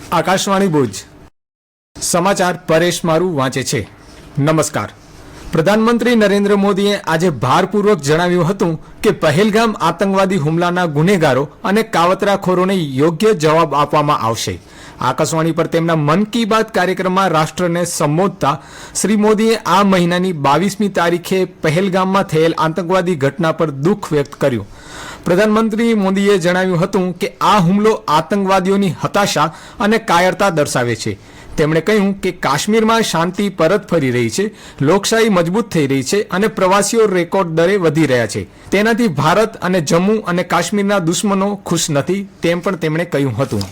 આકાશવાણી ભુજ સમાચાર પરેશ મારું વાંચે છે। નમસ્કાર। પ્રધાનમંત્રી નરેન્દ્ર મોદીએ આજે ભારપૂર્વક જણાવ્યું હતું કે પહેલગામ આતંકવાદી હુમલાના ગુનેગારો અને કાવતરાખોરોને યોગ્ય જવાબ આપવામાં આવશે। આકાશવાણી પર તેમના મન કી બાત કાર્યક્રમમાં રાષ્ટ્રને સંબોધતા શ્રી મોદીએ આ મહિનાની 22મી તારીખે પહેલગામમાં થયેલ આતંકવાદી ઘટના પર દુઃખ વ્યક્ત કર્યું। પ્રધાનમંત્રી મોદીએ જણાવ્યું હતું કે આ હુમલો આતંકવાદીઓની હતાશા અને કાયરતા દર્શાવે છે। તેમણે કહ્યું કે કાશ્મીરમાં શાંતિ પરત ફરી રહી છે, લોકશાહી મજબૂત થઈ રહી છે અને પ્રવાસીઓ રેકોર્ડ દરે વધી રહ્યા છે। તેનાથી ભારત અને જમ્મુ અને કાશ્મીરના દુશ્મનો ખુશ નથી તેમ પણ તેમણે કહ્યું હતું।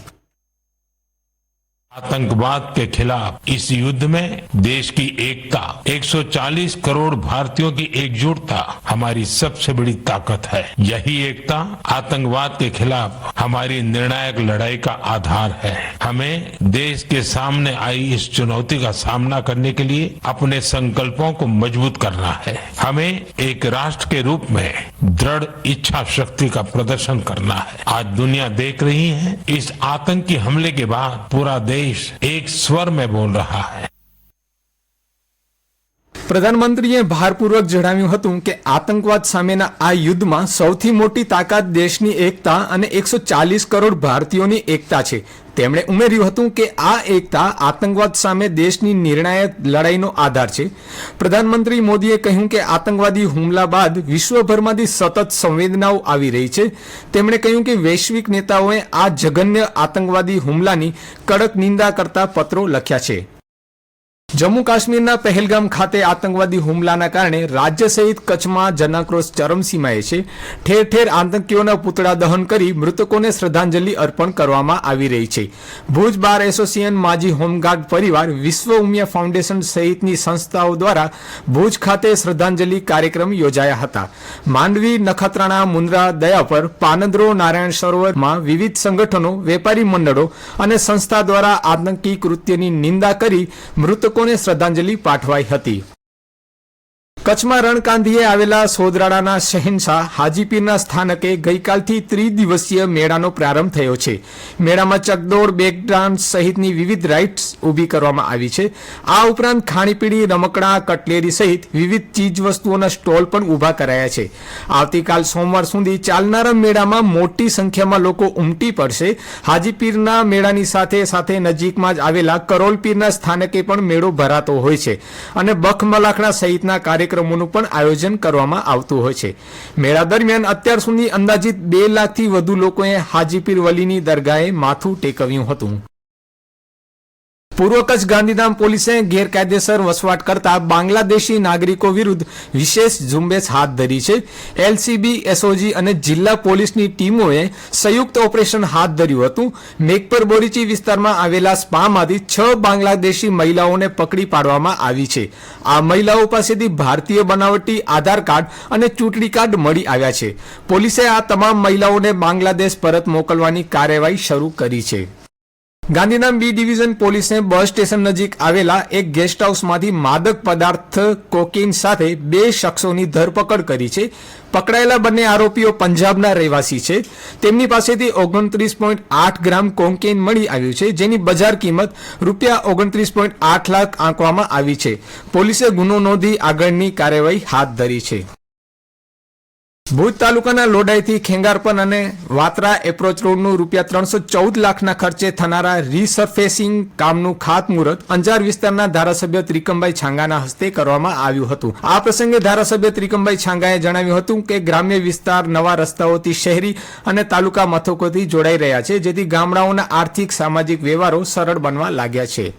आतंकवाद के खिलाफ इस युद्ध में देश की एकता, 140 करोड़ भारतीयों की एकजुटता हमारी सबसे बड़ी ताकत है। यही एकता आतंकवाद के खिलाफ हमारी निर्णायक लड़ाई का आधार है। हमें देश के सामने आई इस चुनौती का सामना करने के लिए अपने संकल्पों को मजबूत करना है। हमें एक राष्ट्र के रूप में दृढ़ इच्छा शक्ति का प्रदर्शन करना है। आज दुनिया देख रही है, इस आतंकी हमले के बाद पूरा देश एक स्वर में बोल रहा है। પ્રધાનમંત્રીએ ભારપૂર્વક જણાવ્યું હતું કે આતંકવાદ સામેના આ યુદ્ધમાં સૌથી મોટી તાકાત દેશની એકતા અને 140 કરોડ ભારતીયોની એકતા છે। તેમણે ઉમેર્યું હતું કે આ એકતા આતંકવાદ સામે દેશની નિર્ણાયક લડાઈનો આધાર છે। પ્રધાનમંત્રી મોદીએ કહ્યું કે આતંકવાદી હુમલા બાદ વિશ્વભરમાંથી સતત સંવેદનાઓ આવી રહી છે। તેમણે કહ્યું કે વૈશ્વિક નેતાઓએ આ જઘન્ય આતંકવાદી હુમલાની કડક નિંદા કરતા પત્રો લખ્યા છે। જમ્મુ કાશ્મીરના પહેલગામ ખાતે આતંકવાદી હુમલાના કારણે રાજ્ય સહિત કચ્છમાં જનાક્રોશ ચરમસીમાએ છે। ઠેર ઠેર આતંકીઓના પૂતળા દહન કરી મૃતકોને શ્રદ્ધાંજલિ અર્પણ કરવામાં આવી રહી છે। ભુજ બાર એસોસિએશન, માજી હોમગાર્ડ પરિવાર, વિશ્વ ઉમિયા ફાઉન્ડેશન સહિતની સંસ્થાઓ દ્વારા ભુજ ખાતે શ્રદ્ધાંજલિ કાર્યક્રમ યોજાયા હતા। માંડવી, નખત્રાણા, મુન્દ્રા, દયાપર, પાનદ્રો, નારાયણ સરોવરમાં વિવિધ સંગઠનો, વેપારી મંડળો અને સંસ્થા દ્વારા આતંકી કૃત્યની નિંદા કરી મૃતકો શ્રદ્ધાંજલિ પાઠવાઈ હતી। કચ્છમાં રણકાંધીએ આવેલા સોદરાડાના શહેનશાહ હાજીપીરના સ્થાનકે ગઈકાલથી ત્રિદિવસીય મેળાનો પ્રારંભ થયો છે। મેળામાં ચકદોડ, બ્રેક ડાન્સ સહિતની વિવિધ રાઇડ્સ ઊભી કરવામાં આવી છે। આ ઉપરાંત ખાણીપીણી, રમકડા, કટલેરી સહિત વિવિધ ચીજ વસ્તુઓના સ્ટોલ પણ ઊભા કરાયા છે। આવતીકાલ સોમવાર સુધી ચાલનારા મેળામાં મોટી સંખ્યામાં લોકો ઉમટી પડશે। હાજીપીરના મેળાની સાથે સાથે નજીકમાં જ આવેલા કરોલપીરના સ્થાનકે પણ મેળો ભરાતો હોય છે અને બખમલાખડા સહિતના કાર્યક્રમોનું પણ આયોજન કરવામાં આવતું હોય છે। મેળા દરમિયાન અત્યાર સુધી અંદાજિત 2 લાખથી વધુ લોકોએ હાજીપીર વલીની દરગાહે માથું ટેકવ્યું હતું। પૂર્વ કચ્છ ગાંધીધામ પોલીસે ગેરકાયદેસર વસવાટ કરતા બાંગ્લાદેશી નાગરિકો વિરુદ્ધ વિશેષ ઝુંબેશ હાથ ધરી છે। એલસીબી, એસઓજી અને જિલ્લા પોલીસની ટીમોએ સંયુક્ત ઓપરેશન હાથ ધર્યું હતું। મેઘપર બોરીચી વિસ્તારમાં આવેલા સ્પામાંથી 6 બાંગ્લાદેશી મહિલાઓને પકડી પાડવામાં આવી છે। આ મહિલાઓ પાસેથી ભારતીય બનાવટી આધાર કાર્ડ અને ચૂંટણી કાર્ડ મળી આવ્યા છે। પોલીસે આ તમામ મહિલાઓને બાંગ્લાદેશ પરત મોકલવાની કાર્યવાહી શરૂ કરી છે। ગાંધીધામ બી ડિવિઝન પોલીસે બસ સ્ટેશન નજીક આવેલા એક ગેસ્ટ હાઉસમાંથી માદક પદાર્થ કોકેઇન સાથે 2 શખ્સોની ધરપકડ કરી છે। પકડાયેલા બંને આરોપીઓ પંજાબના રહેવાસી છે। તેમની પાસેથી 29.8 ગ્રામ કોકેઇન મળી આવ્યું છે, જેની બજાર કિંમત ₹29.8 લાખ આંકવામાં આવી છે। પોલીસે ગુનો નોંધી આગળની કાર્યવાહી હાથ ધરી છે। ભુજ તાલુકાના લોડાઈથી ખેંગારપન અને વાત્રા એપ્રોચ રોડનું ₹314 લાખના ખર્ચે થનારા રીસર્ફેસિંગ કામનું ખાતમુહૂર્ત અંજાર વિસ્તારના ધારાસભ્ય ત્રિકમભાઈ છાંગાના હસ્તે કરવામાં આવ્યું હતું। આ પ્રસંગે ધારાસભ્ય ત્રિકમભાઈ છાંગાએ જણાવ્યું હતું કે ગ્રામ્ય વિસ્તાર નવા રસ્તાઓથી શહેરી અને તાલુકા મથકોથી જોડાઈ રહ્યા છે, જેથી ગામડાઓના આર્થિક સામાજિક વ્યવહારો સરળ બનવા લાગ્યા છે।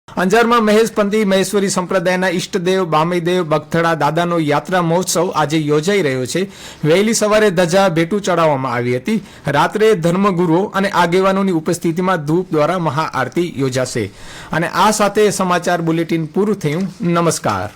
અંજારમાં મહેશપંથી મહેશ્વરી સંપ્રદાયના ઈષ્ટદેવ બામઈદેવ બગથડા દાદાનો યાત્રા મહોત્સવ આજે યોજાઈ રહ્યો છે। વહેલી સવારે ધજા ભેટું ચડાવવામાં આવી હતી। રાત્રે ધર્મગુરુઓ અને આગેવાનોની ઉપસ્થિતિમાં ધૂપ દ્વારા મહાઆરતી યોજાશે। અને આ સાથે સમાચાર બુલેટિન પૂરું થયું। નમસ્કાર।